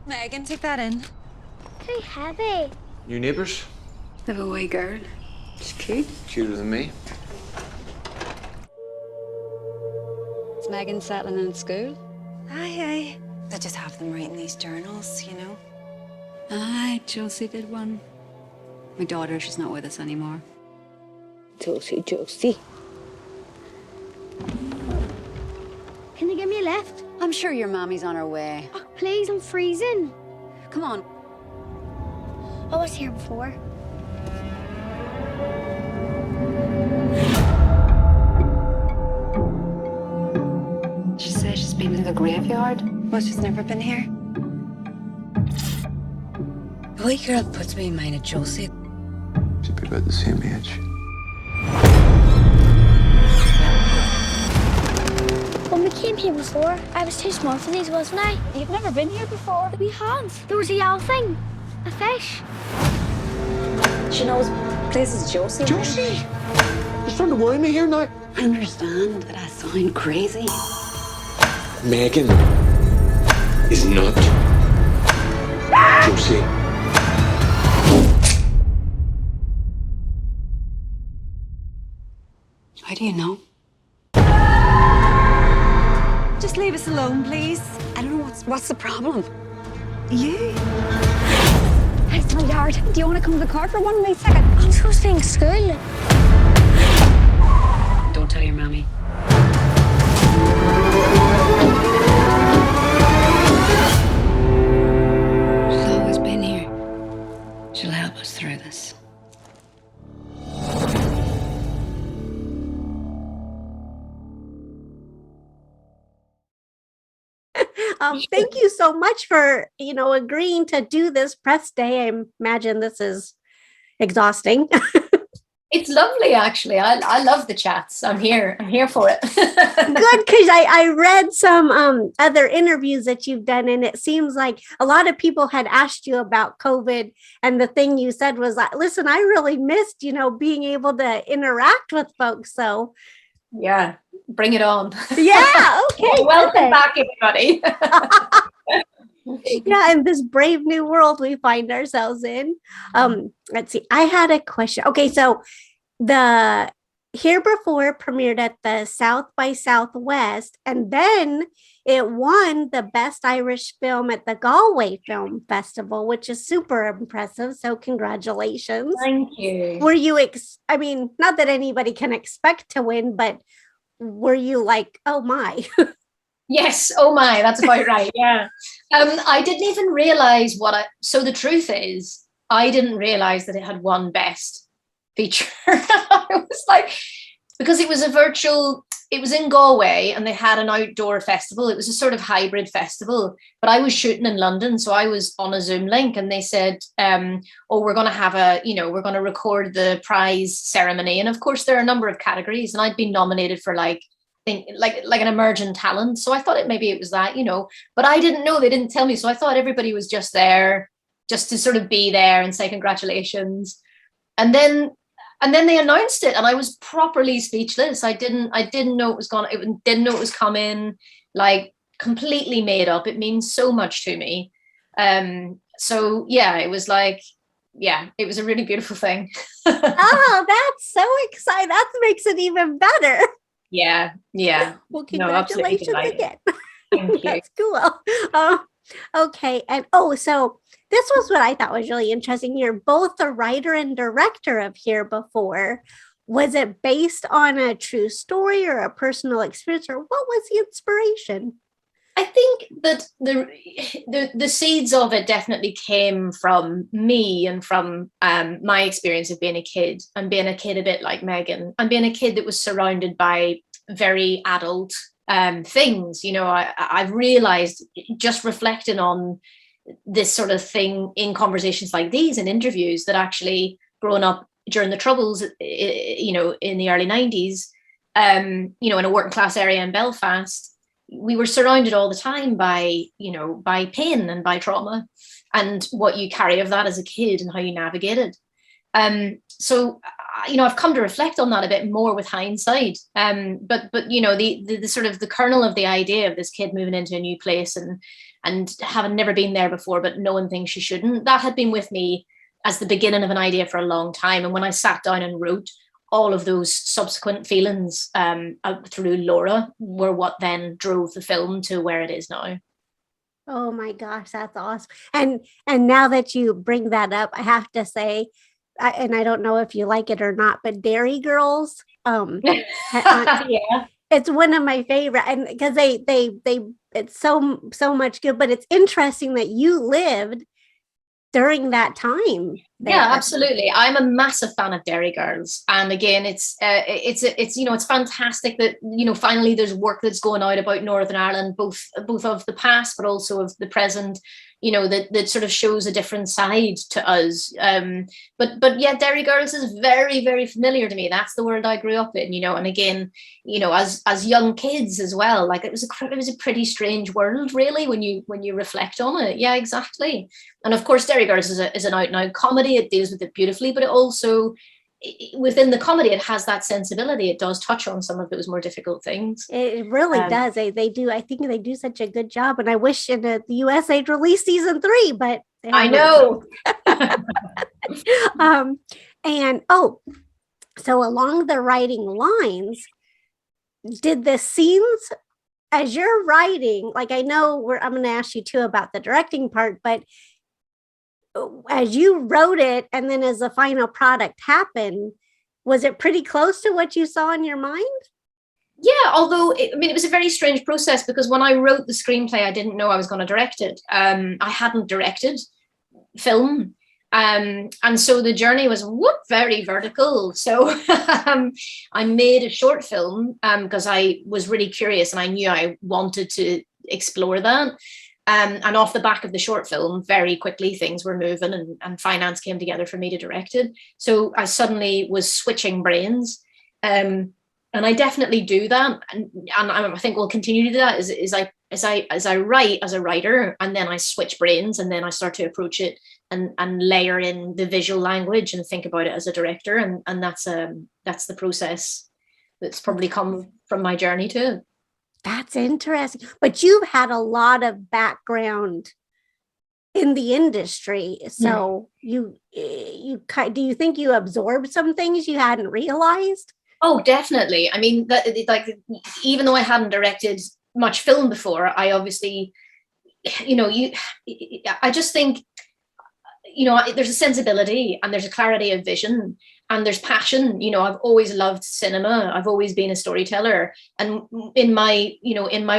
Megan, take that in. Too heavy. New neighbours? They have a wee girl. She's cute. Cuter than me. Is Megan settling in at school? Aye. I just have them writing these journals, you know. Aye, Josie did one. My daughter, she's not with us anymore. Josie. Can you give me a lift? I'm sure your mommy's on her way. Oh, please, I'm freezing. Come on. I was here before. She says she's been to the graveyard. Well, she's never been here. The wee girl puts me in mind of Josie. She'd be about the same age. When we came here before, I was too small for these, wasn't I? You've never been here before. We have. There was a yellow thing. A fish. She knows places Josie. Josie! You're starting to worry me here now. I understand that I sound crazy. Megan is not Josie. How do you know? Just leave us alone, please. I don't know what's the problem. You? It's my yard. Do you want to come to the car for 1 wee second? I'm supposed to be in school. Don't tell your mommy. She's always been here. She'll help us through this. Thank you so much for, agreeing to do this press day. I imagine this is exhausting. It's lovely, actually. I love the chats. I'm here for it. Good, because I read some other interviews that you've done, and it seems like a lot of people had asked you about COVID, and the thing you said was, listen, I really missed, being able to interact with folks. So Yeah, bring it on. yeah, okay. Welcome back, everybody. Yeah, in this brave new world we find ourselves in. Let's see. I had a question. Okay, so the Here Before premiered at the South by Southwest, and then it won the Best Irish Film at the Galway Film Festival, which is super impressive. So congratulations. Thank you. Were you, I mean, not that anybody can expect to win, but were you like, oh my? Yes. Oh my, that's about right. Yeah. I didn't even realize so the truth is, I didn't realize that it had won Best Feature. I was like, because it was it was in Galway and they had an outdoor festival. It was a sort of hybrid festival, but I was shooting in London. So I was on a Zoom link and they said, we're going to have we're going to record the prize ceremony. And of course there are a number of categories and I'd been nominated for like an emerging talent. So I thought maybe it was that, but I didn't know, they didn't tell me. So I thought everybody was just there just to sort of be there and say congratulations. And then they announced it and I was properly speechless. I didn't know didn't know it was coming, like completely made up. It means so much to me. So yeah, it was like, yeah, it was a really beautiful thing. Oh, that's so exciting. That makes it even better. Yeah. Well, congratulations again. Thank you. That's cool. Okay. And so this was what I thought was really interesting. You're both the writer and director of Here Before. Was it based on a true story or a personal experience, or what was the inspiration? I think that the seeds of it definitely came from me and from my experience of being a kid, and being a kid a bit like Megan, and being a kid that was surrounded by very adult things. I've realized, just reflecting on this sort of thing in conversations like these and interviews, that actually growing up during the Troubles, in the early 90s, in a working class area in Belfast, we were surrounded all the time by pain and by trauma, and what you carry of that as a kid and how you navigate it. So I've come to reflect on that a bit more with hindsight. But the sort of the kernel of the idea of this kid moving into a new place and having never been there before, but knowing things she shouldn't, that had been with me as the beginning of an idea for a long time. And when I sat down and wrote, all of those subsequent feelings through Laura were what then drove the film to where it is now. Oh my gosh, that's awesome. And now that you bring that up, I have to say, and I don't know if you like it or not, but Dairy Girls, Yeah. it's one of my favorite, and because they it's so much good, but it's interesting that you lived during that time there. Yeah, absolutely. I'm a massive fan of Dairy Girls, and again, it's fantastic that finally there's work that's going out about Northern Ireland, both of the past but also of the present. That sort of shows a different side to us. But yeah, Dairy Girls is very, very familiar to me. That's the world I grew up in, and again, as young kids as well, like it was a pretty strange world, really, when you reflect on it. Yeah, exactly. And of course, Dairy Girls is an out and out comedy. It deals with it beautifully, but it also, within the comedy, it has that sensibility. It does touch on some of those more difficult things. It really does. They do. I think they do such a good job. And I wish in the US they'd release season 3, but I know. So along the writing lines, did the scenes as you're writing, like I know I'm going to ask you too about the directing part, but as you wrote it and then as the final product happened, was it pretty close to what you saw in your mind? Yeah, although it was a very strange process, because when I wrote the screenplay, I didn't know I was going to direct it. I hadn't directed film. And so the journey was very vertical. So I made a short film because I was really curious and I knew I wanted to explore that. And off the back of the short film, very quickly things were moving and finance came together for me to direct it. So I suddenly was switching brains. And I definitely do that. And I think we'll continue to do that as I write as a writer, and then I switch brains, and then I start to approach it and layer in the visual language and think about it as a director. And that's the process that's probably come from my journey too. That's interesting. But you've had a lot of background in the industry. So you do you think you absorbed some things you hadn't realized? Oh, definitely. I mean, even though I hadn't directed much film before, I obviously, I just think, there's a sensibility and there's a clarity of vision and there's passion. I've always loved cinema. I've always been a storyteller. And in my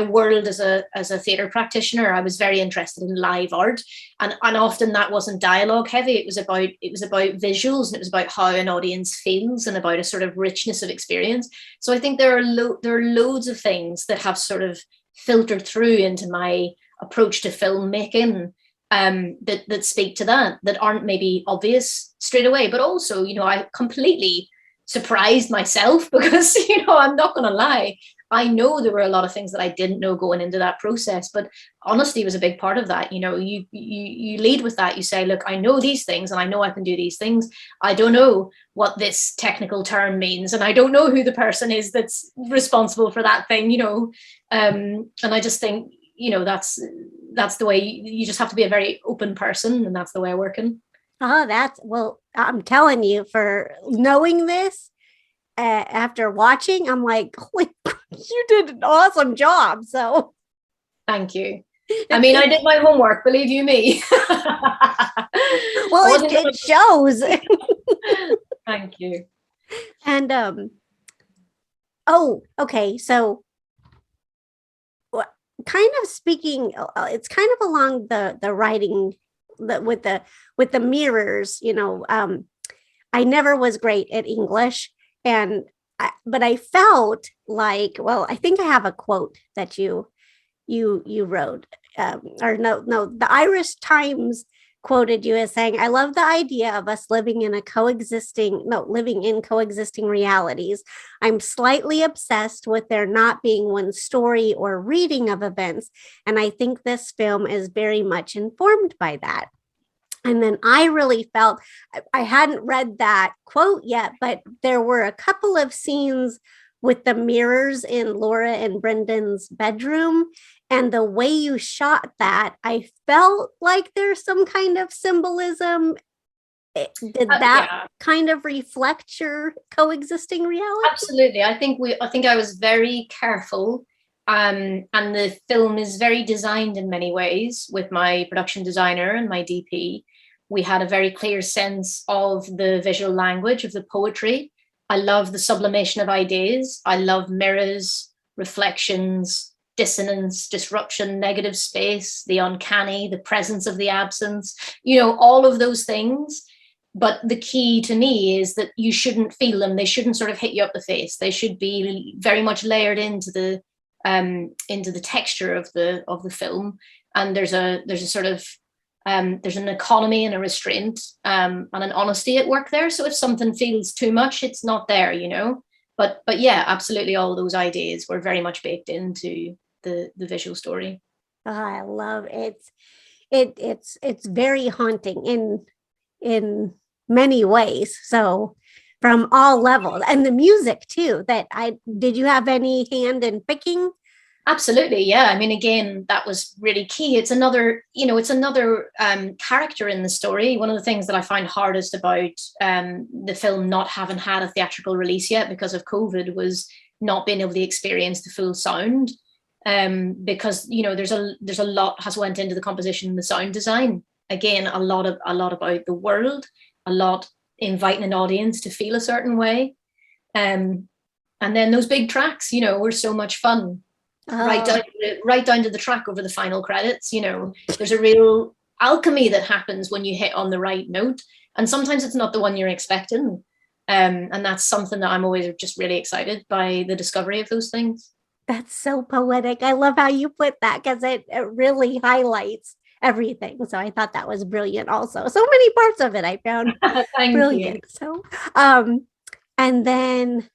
world as a theatre practitioner, I was very interested in live art. And often that wasn't dialogue heavy. It was about visuals, and it was about how an audience feels and about a sort of richness of experience. So I think there are loads of things that have sort of filtered through into my approach to filmmaking. That speak to that aren't maybe obvious straight away, but also, I completely surprised myself because, I'm not going to lie, I know there were a lot of things that I didn't know going into that process, but honesty was a big part of that. You lead with that. You say, look, I know these things and I know I can do these things. I don't know what this technical term means, and I don't know who the person is that's responsible for that thing, and I just think, that's the way you just have to be a very open person, and that's the way I work in. Well, I'm telling you, for knowing this after watching, I'm like, holy, you did an awesome job. So thank you. I mean, I did my homework, believe you me. Well, it shows. Thank you. And okay, so kind of speaking, it's kind of along the writing with the mirrors, I never was great at English, but I felt like, well, I think I have a quote that you wrote, the Irish Times quoted you as saying, "I love the idea of us living in coexisting realities. I'm slightly obsessed with there not being one story or reading of events, and I think this film is very much informed by that." And then I really felt, I hadn't read that quote yet, but there were a couple of scenes with the mirrors in Laura and Brendan's bedroom. And the way you shot that, I felt like there's some kind of symbolism. Did that kind of reflect your coexisting reality? Absolutely. I think I was very careful. And the film is very designed in many ways with my production designer and my DP. We had a very clear sense of the visual language, of the poetry. I love the sublimation of ideas. I love mirrors, reflections, dissonance, disruption, negative space, the uncanny, the presence of the absence, all of those things. But the key to me is that you shouldn't feel them. They shouldn't sort of hit you up the face. They should be very much layered into the texture of the film. And there's a sort of there's an economy and a restraint and an honesty at work there. So if something feels too much, it's not there, But yeah, absolutely, all those ideas were very much baked into the visual story. Oh, I love it. It's very haunting in many ways. So from all levels, and the music too. Did you have any hand in picking? Absolutely, yeah. I mean, again, that was really key. It's another character in the story. One of the things that I find hardest about the film not having had a theatrical release yet because of COVID was not being able to experience the full sound. Because there's a lot has went into the composition and the sound design. Again, a lot about the world, a lot inviting an audience to feel a certain way. And then those big tracks, were so much fun. Right down to the track over the final credits. There's a real alchemy that happens when you hit on the right note, and sometimes it's not the one you're expecting. And that's something that I'm always just really excited by, the discovery of those things. That's so poetic. I love how you put that, because it really highlights everything. So I thought that was brilliant also. So many parts of it I found brilliant. You. So and then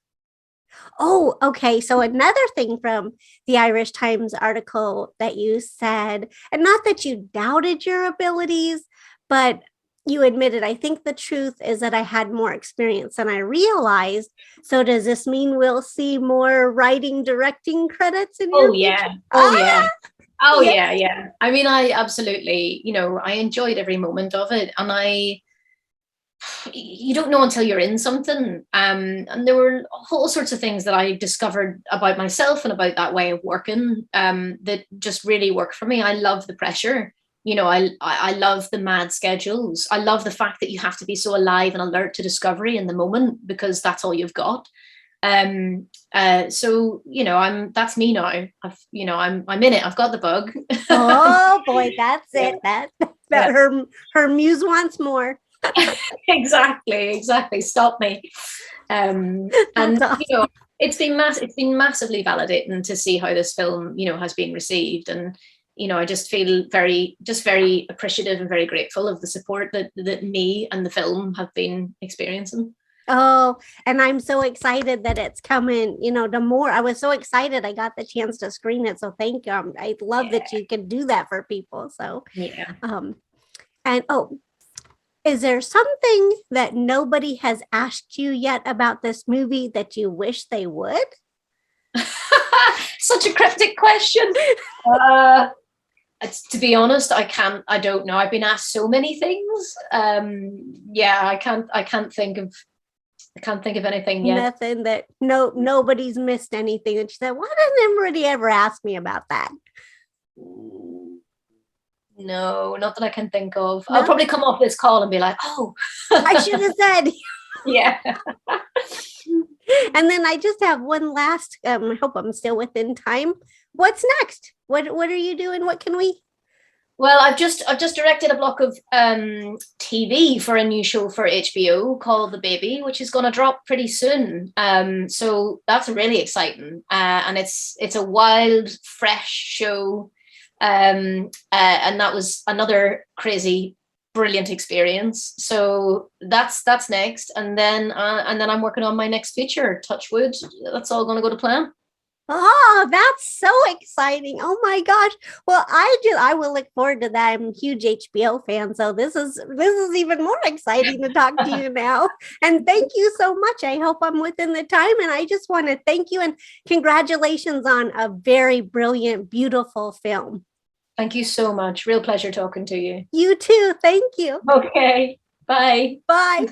okay. So another thing from the Irish Times article that you said, and not that you doubted your abilities, but you admitted, I think the truth is that I had more experience than I realized. So does this mean we'll see more writing, directing credits in your yeah. Yeah. I mean, I absolutely, I enjoyed every moment of it. And you don't know until you're in something. And there were all sorts of things that I discovered about myself and about that way of working that just really worked for me. I love the pressure. I love the mad schedules. I love the fact that you have to be so alive and alert to discovery in the moment, because that's all you've got. So that's me now. I'm in it. I've got the bug. Oh boy, that's it. That her muse wants more. Exactly. Stop me. And awesome. It's been massively validating to see how this film has been received, and I just feel very appreciative and very grateful of the support that me and the film have been experiencing. Oh, and I'm so excited that it's coming. The more I was so excited I got the chance to screen it. So thank you. I love that you can do that for people. So yeah. And is there something that nobody has asked you yet about this movie that you wish they would? Such a cryptic question. To be honest, I don't know. I've been asked so many things. I can't think of anything yet. Nothing that nobody's missed anything that you said, why didn't anybody ever ask me about that? No, not that I can think of. No? I'll probably come off this call and be like, oh, I should have said. Yeah. And then I just have one last, I hope I'm still within time. What's next? What are you doing? What can we? Well, I've just directed a block of TV for a new show for HBO called The Baby, which is going to drop pretty soon. So that's really exciting. And it's a wild, fresh show. And that was another crazy, brilliant experience. So that's next. And then I'm working on my next feature, Touch Wood. That's all going to go to plan. Oh, that's so exciting. Oh my gosh. Well, I will look forward to that. I'm a huge HBO fan, so this is even more exciting to talk to you now. And thank you so much. I hope I'm within the time, and I just want to thank you and congratulations on a very brilliant, beautiful film. Thank you so much. Real pleasure talking to you. You too. Thank you. Okay. Bye. Bye.